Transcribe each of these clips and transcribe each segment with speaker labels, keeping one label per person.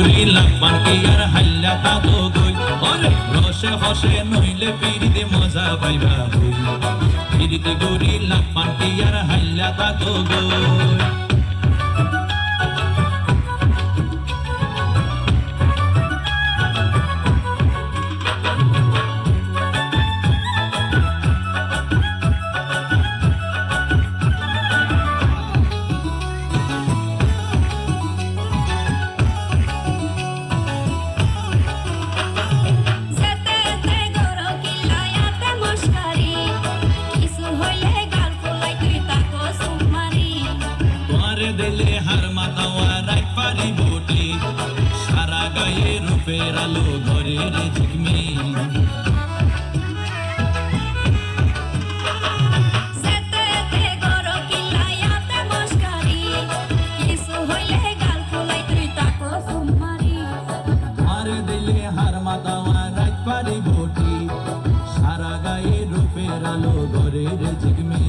Speaker 1: গরি লাগবান কি আর হাল্লা তা তো গই ওরে রসে হসে নইলে পিরিতে মজা পাইবা হই পিরিতে গরি লাগবান কি আর হাল্লা তা তো গই দিলে হার মাতাওয়া রাখ পারি বটি সারা গায়ে রূপের আলো ঘরের ঝিকমি দিলে হার মাতাওয়া রাখ পারি বটি সারা গায়ে রূপের আলো ঘরের ঝিকমি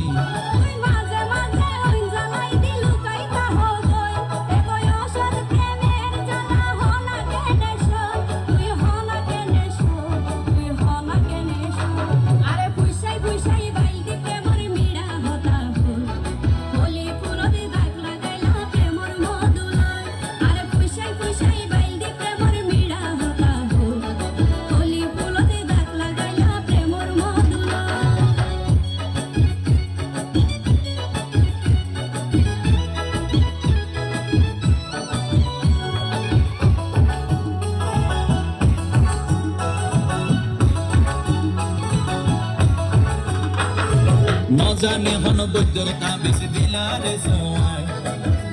Speaker 1: নজানে হন বৈদ্যর তাবিজ দিলারে সোয়াই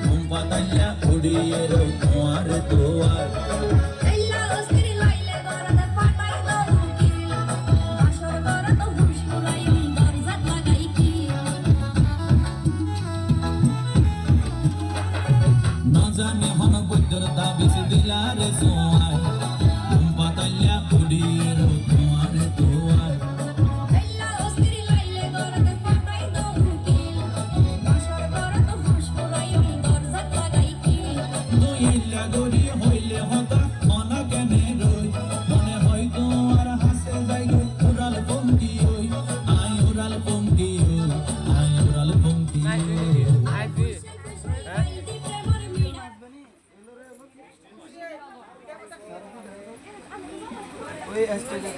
Speaker 1: ঘুম পাতাইয়া উড়িয়ে রো তোমার তোয়াই এল্লা অস্থির লাইলে গরদে ফাটাই দউ কি বাসর গরদ হুশ পুরাই দরজা লাগাই কি নজানে হন বৈদ্যর তাবিজ দিলারে সোয়াই ঘুম পাতাইয়া উড়িয়ে রো তোমার তোয়াই গরি হইলে হতা মনা কেনে রই মনে হয় তোমার হাসে যাই উড়াল পঙ্কি হই আই উড়াল পঙ্কি হই আই উড়াল পঙ্কি
Speaker 2: ওই স্টেজে